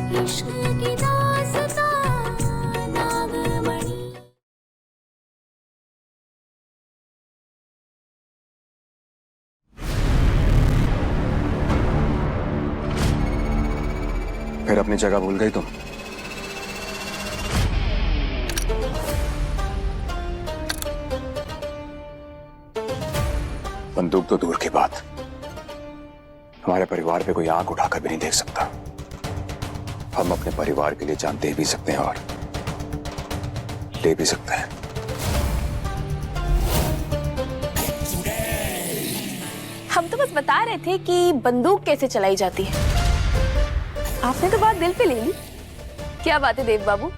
इश्क की दास्तां नागमणि। फिर अपनी जगह भूल गई तुम? बंदूक तो दूर की बात, हमारे परिवार पे कोई आंख उठाकर भी नहीं देख सकता। हम अपने परिवार के लिए जान दे भी सकते हैं और ले भी सकते हैं। हम तो बस बता रहे थे कि बंदूक कैसे चलाई जाती है। आपने तो बात दिल पे ले ली। क्या बात है देव बाबू,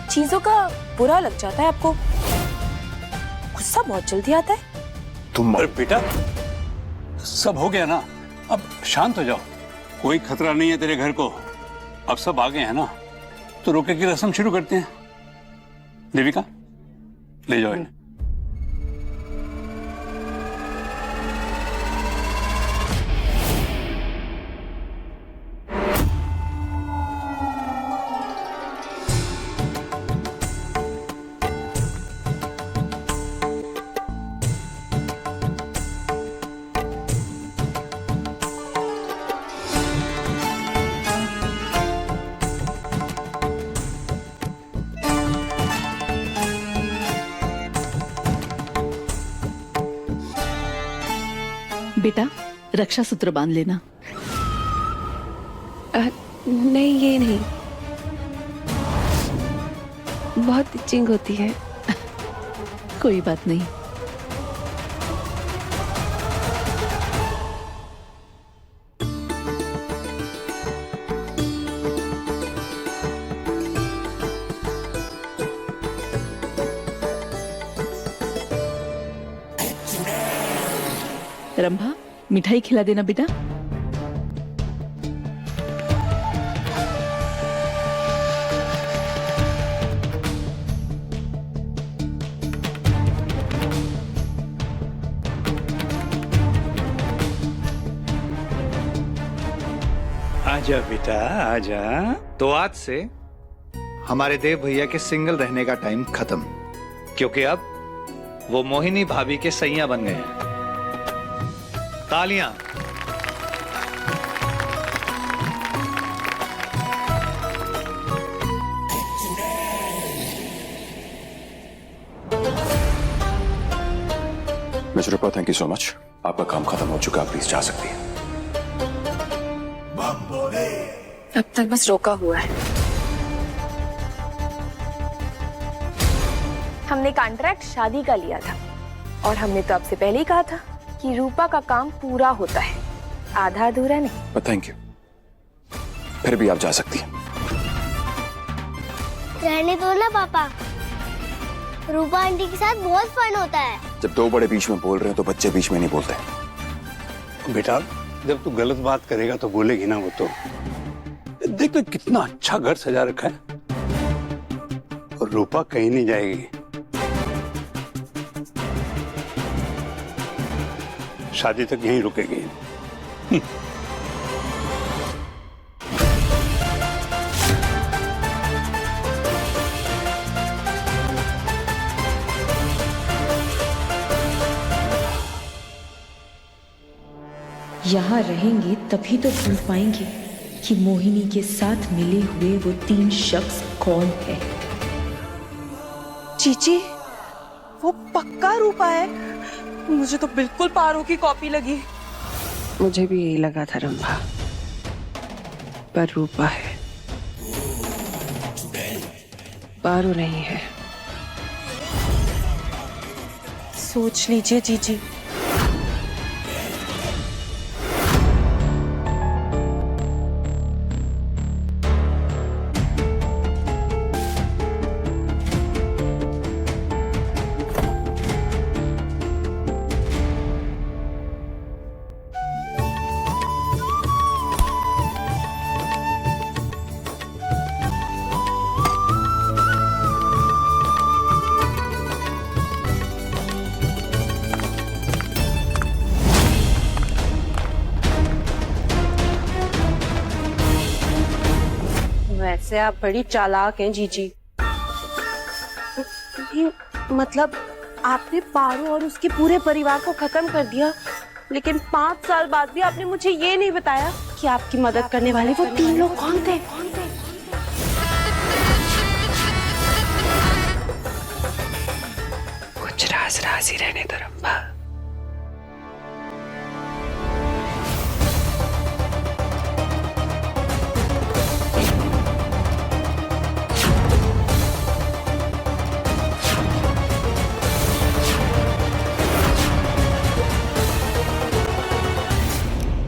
चीजों का बुरा लग जाता है आपको, गुस्सा बहुत जल्दी आता है। तुम अरे बेटा, सब हो गया ना, अब शांत हो जाओ। कोई खतरा नहीं है तेरे घर को। अब सब आ गए हैं ना, तो रोके की रस्म शुरू करते हैं। देविका, ले जाओ इन्हें। बेटा, रक्षा सूत्र बांध लेना। नहीं, ये नहीं, बहुत इचिंग होती है। कोई बात नहीं। रंभा, मिठाई खिला देना बेटा। आजा बेटा आजा। तो आज से हमारे देव भैया के सिंगल रहने का टाइम खत्म, क्योंकि अब वो मोहिनी भाभी के सैया बन गए हैं। तालियां। Miss Rupa, thank you so much. आपका काम खत्म हो चुका, प्लीज जा सकती है। अब तक बस रोका हुआ है। हमने कॉन्ट्रैक्ट शादी का लिया था और हमने तो आपसे पहले ही कहा था कि रूपा का काम पूरा होता है, आधा अधूरा नहीं। थैंक यू, फिर भी आप जा सकती हैं। रहने दो ना पापा, रूपा आंटी के साथ बहुत फन होता है। जब दो बड़े बीच में बोल रहे हैं तो बच्चे बीच में नहीं बोलते। बेटा, जब तू गलत बात करेगा तो बोलेगी ना वो तो। देख तो कितना अच्छा घर सजा रखा है, और रूपा कहीं नहीं जाएगी। शादी तक यहीं रुकेगी। यहाँ रहेंगे तभी तो ढूंढ पाएंगे कि मोहिनी के साथ मिले हुए वो 3 शख्स कौन है। चीची, वो पक्का रूपा है। मुझे तो बिल्कुल पारो की कॉपी लगी। मुझे भी यही लगा था रंभा, पर रूपा है, पारो नहीं है। सोच लीजिए चीची। वैसे आप बड़ी चालाक हैं जीजी। ये मतलब आपने पारो और उसके पूरे परिवार को खत्म कर दिया, लेकिन 5 साल बाद भी आपने मुझे ये नहीं बताया कि आपकी मदद करने वाले वो 3 लोग कौन थे। कुछ राज राज ही रहने दो रंभा।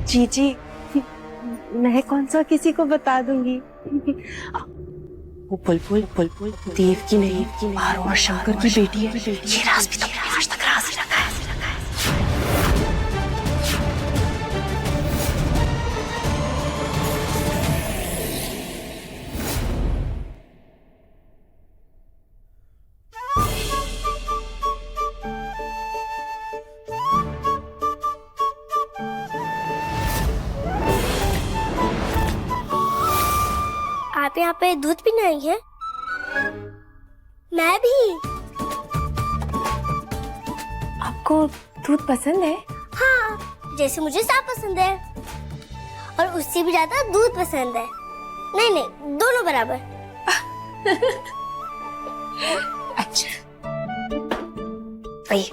जीजी, मैं कौन सा किसी को बता दूंगी। वो बुलबुल देव की नहीं, पारो और शंकर की बेटी है। ये राज भी तो आज तक राज ही रखा है। आप यहाँ पे दूध पीने आई हैं? मैं भी। आपको दूध पसंद है? हाँ, जैसे मुझे साग पसंद है और उससे भी ज्यादा दूध पसंद है। नहीं, दोनों बराबर। अच्छा, वही।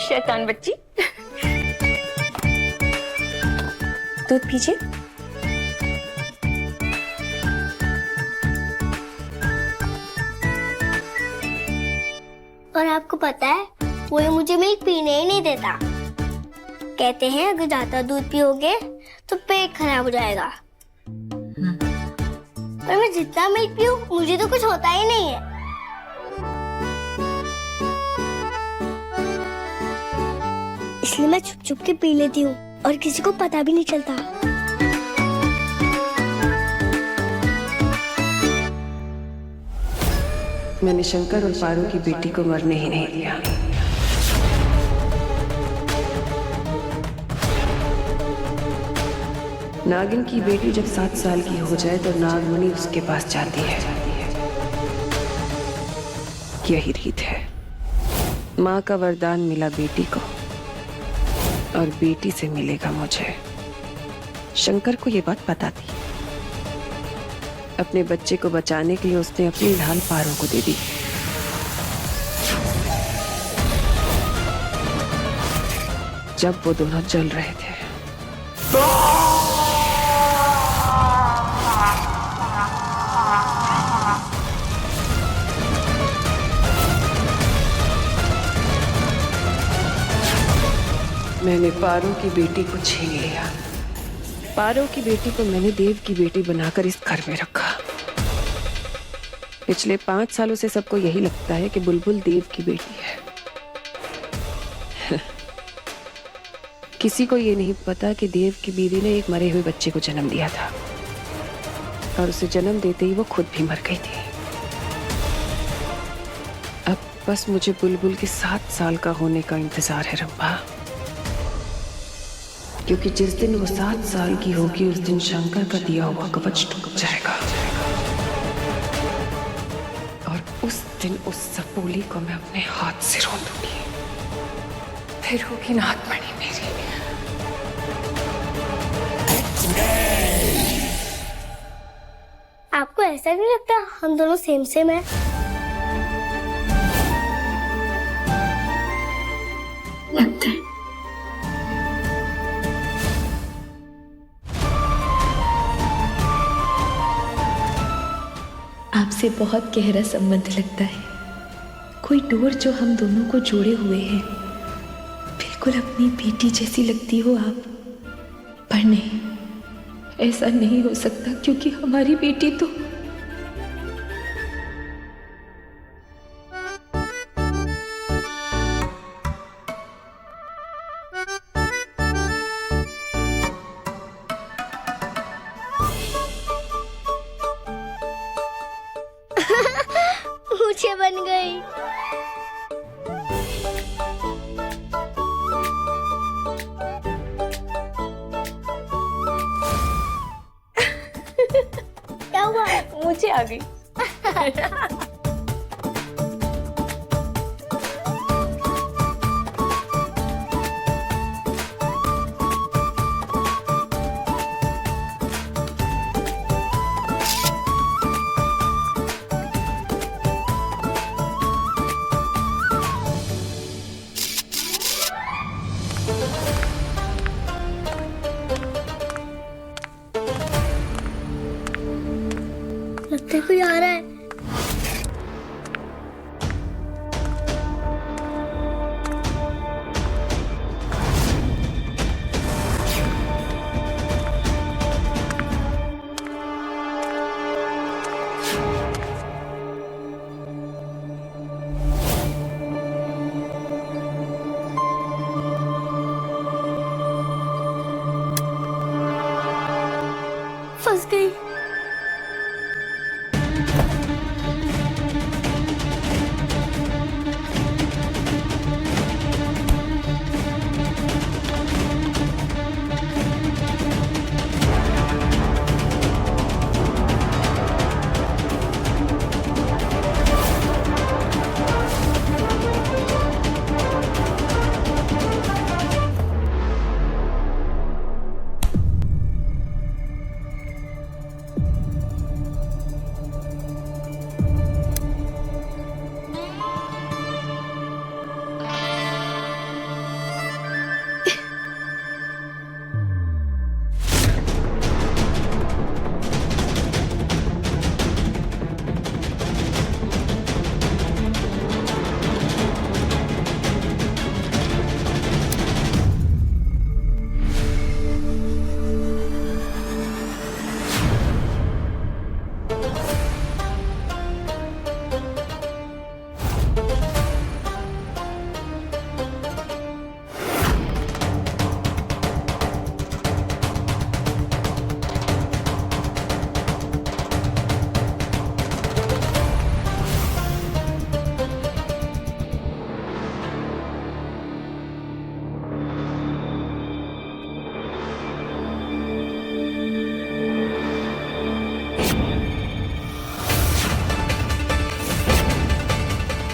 शैतान बच्ची। दूध पीजिए। और आपको पता है, वो ये मुझे मिल्क पीने ही नहीं देता। कहते हैं अगर ज्यादा दूध पियोगे तो पेट खराब हो जाएगा। और मैं जितना मिल्क पीऊं मुझे तो कुछ होता ही नहीं है। इसलिए मैं छुप छुप के पी लेती हूँ और किसी को पता भी नहीं चलता। मैंने शंकर और पारो की बेटी को मरने ही नहीं दिया। नागिन की बेटी जब 7 साल की हो जाए तो नागमणि उसके पास जाती है। यही रीत है। माँ का वरदान मिला बेटी को और बेटी से मिलेगा मुझे। शंकर को ये बात पता थी। अपने बच्चे को बचाने के लिए उसने अपनी ढाल पारो को दे दी। जब वो दोनों जल रहे थे, मैंने पारो की बेटी को छीन लिया। पारो की बेटी को मैंने देव की बेटी बनाकर इस घर में रखा। पिछले 5 सालों से सबको यही लगता है कि बुलबुल देव की बेटी है। किसी को ये नहीं पता कि देव की बीवी ने एक मरे हुए बच्चे को जन्म दिया था और उसे जन्म देते ही वो खुद भी मर गई थी। अब बस मुझे बुलबुल के 7 साल का होने का इंतजार है रंभा, क्योंकि जिस दिन वो 7 साल की होगी उस दिन शंकर का दिया हुआ कवच टूट जाएगा और उस दिन उस सपोली को मैं अपने हाथ से रोक दूंगी। फिर होगी नागमणि मेरी। आपको ऐसा नहीं लगता हम दोनों सेम सेम हैं? लगता है। आपसे बहुत गहरा संबंध लगता है। कोई डोर जो हम दोनों को जोड़े हुए है। बिल्कुल अपनी बेटी जैसी लगती हो आप। पर नहीं, ऐसा नहीं हो सकता क्योंकि हमारी बेटी तो मुझे बन गई। नीचे आ गई। लगता है कोई आ रहा है। फंस गई।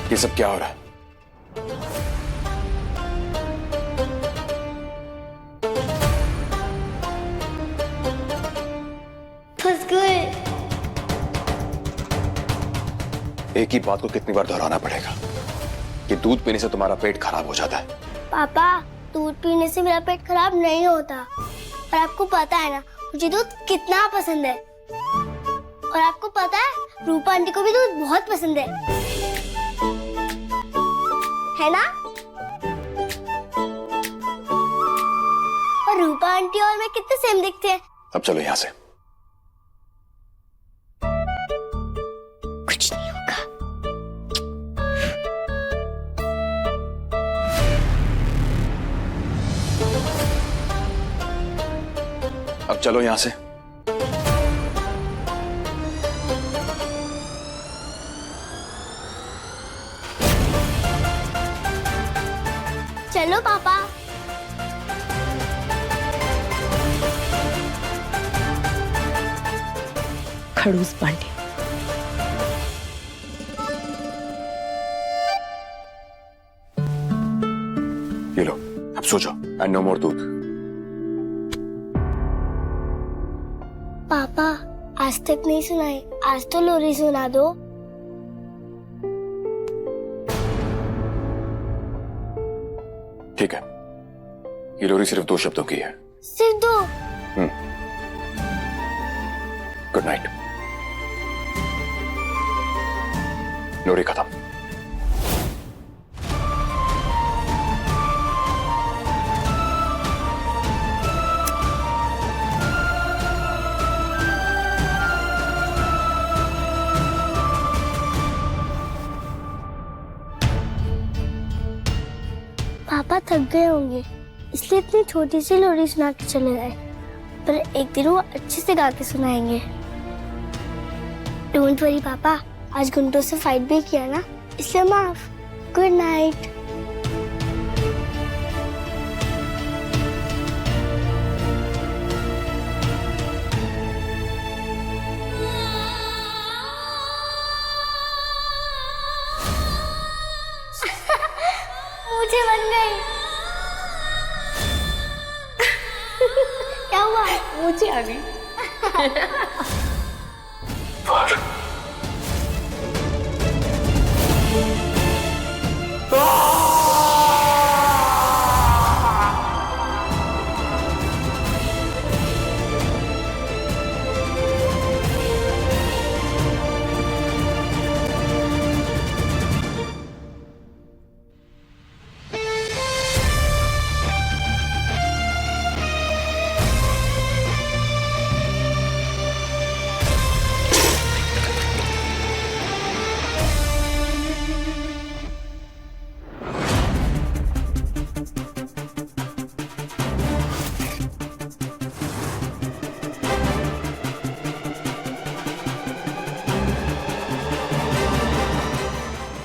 ये सब क्या हो रहा है? फंस गए। एक ही बात को कितनी बार दोहराना पड़ेगा कि दूध पीने से तुम्हारा पेट खराब हो जाता है। पापा, दूध पीने से मेरा पेट खराब नहीं होता। और आपको पता है ना मुझे दूध कितना पसंद है। और आपको पता है रूपा आंटी को भी दूध बहुत पसंद है ना? और रूपा आंटी और मैं कितने सेम दिखते हैं। अब चलो यहां से। कुछ नहीं होगा। अब चलो यहां से। चलो पापा। खड़ूस पांडे। ये लो, अब सो जाओ। एंड नो मोर दूध। पापा, आज तक नहीं सुनाई, आज तो लोरी सुना दो। ठीक है, ये लोरी सिर्फ 2 शब्दों की है। सिर्फ 2? Good night. लोरी खत्म। पापा थक गए होंगे इसलिए इतनी छोटी सी लोरी सुना के चले गए, पर एक दिन वो अच्छे से गा के सुनाएंगे। डोंट वरी पापा, आज घंटों से फाइट भी किया ना, इसलिए माफ। Good night. बन गई। क्या हुआ? मुझे आ गई।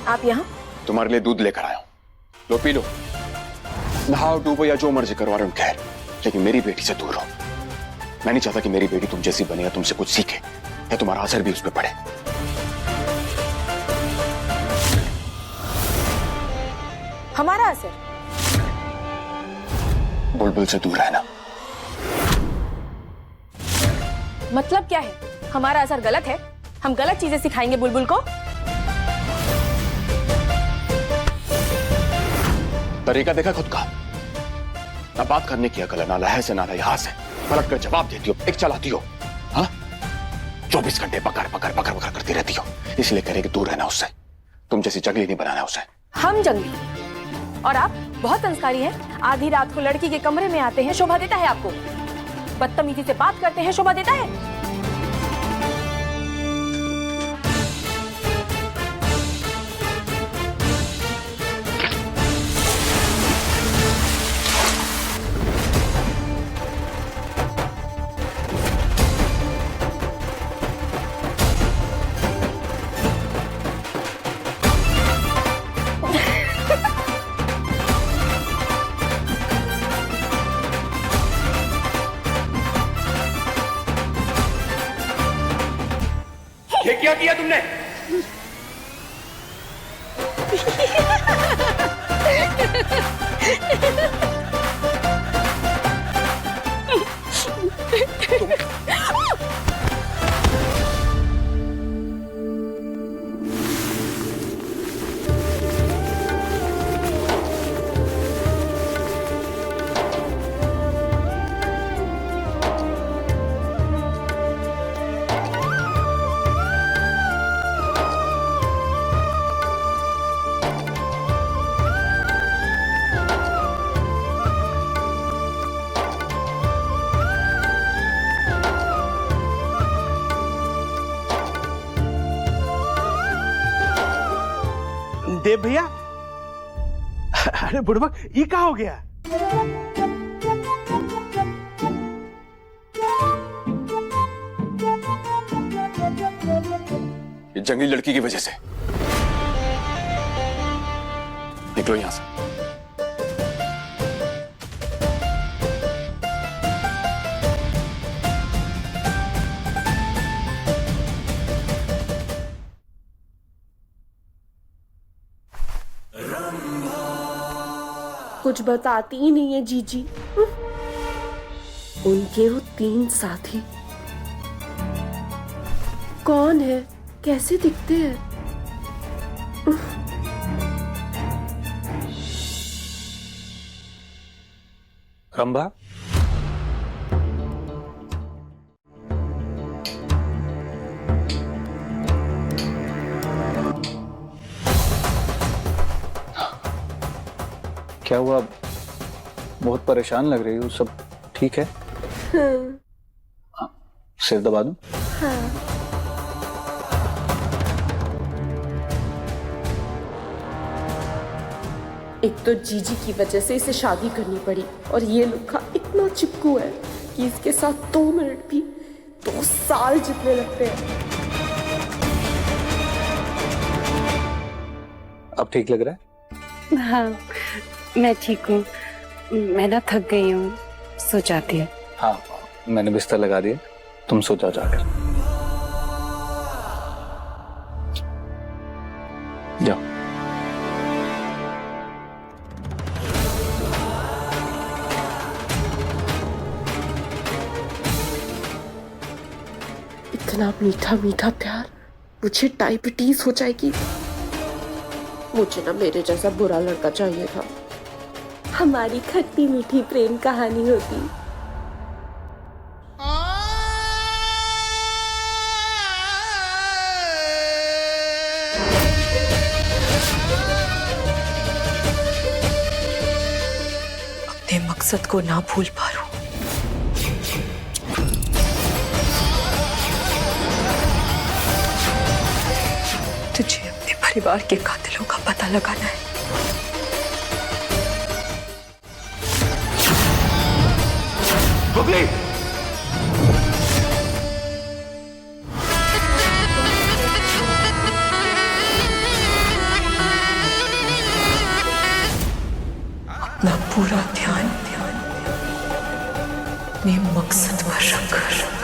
आप यहाँ? तुम्हारे लिए दूध लेकर आया हूं, लो पी लो, नहाओ डूबो या जो मर्जी करो अरुण खैर, लेकिन मेरी बेटी से दूर रहो। मैं नहीं चाहता कि मेरी बेटी तुम जैसी बने या तुमसे कुछ सीखे या तुम्हारा असर भी उस पर पड़े। हमारा असर? बुलबुल से दूर रहना। मतलब क्या है? हमारा असर गलत है? हम गलत चीजें सिखाएंगे बुलबुल को? तरीका देखा खुद का? ना बात करने की अकल है, ना लहर से ना लिहाज से, पलट कर जवाब देती हो, एक चलाती हो। हाँ, 24 घंटे पकड़ पकड़ पकड़ पकड़ करती रहती हो, इसलिए करे कि दूर रहना उससे। तुम जैसी जंगली नहीं बनाना उसे। हम जंगली और आप बहुत संस्कारी हैं। आधी रात को लड़की के कमरे में आते हैं, शोभा देता है आपको? बदतमीजी से बात करते हैं, शोभा देता है? ये क्या किया तुमने? देव भैया, अरे बुड़बक, ये क्या हो गया? ये जंगली लड़की की वजह से। निकलो यहां से। कुछ बताती ही नहीं है जीजी। उनके वो 3 साथी कौन है, कैसे दिखते हैं? रंभा, क्या हुआ? बहुत परेशान लग रही हो, सब ठीक है? हाँ। सिर दबा दूं? हाँ। एक तो जीजी की वजह से इसे शादी करनी पड़ी और ये लुखा इतना चिपकू है कि इसके साथ 2 मिनट भी 2 साल जितने लगते हैं। अब ठीक लग रहा है? हाँ, मैं ठीक हूँ। मैं ना थक गई हूँ, सो जाती है। हाँ, मैंने बिस्तर लगा दिया, तुम सो जाओ जाकर। जाओ। इतना मीठा मीठा प्यार, मुझे डायबिटीज हो जाएगी। मुझे ना मेरे जैसा बुरा लड़का चाहिए था। हमारी खट्टी मीठी प्रेम कहानी होती। अपने मकसद को ना भूल पारो। तुझे अपने परिवार के कातिलों का पता लगाना है। बुबली! अपना पूरा ध्यान अपने मकसद पर रख।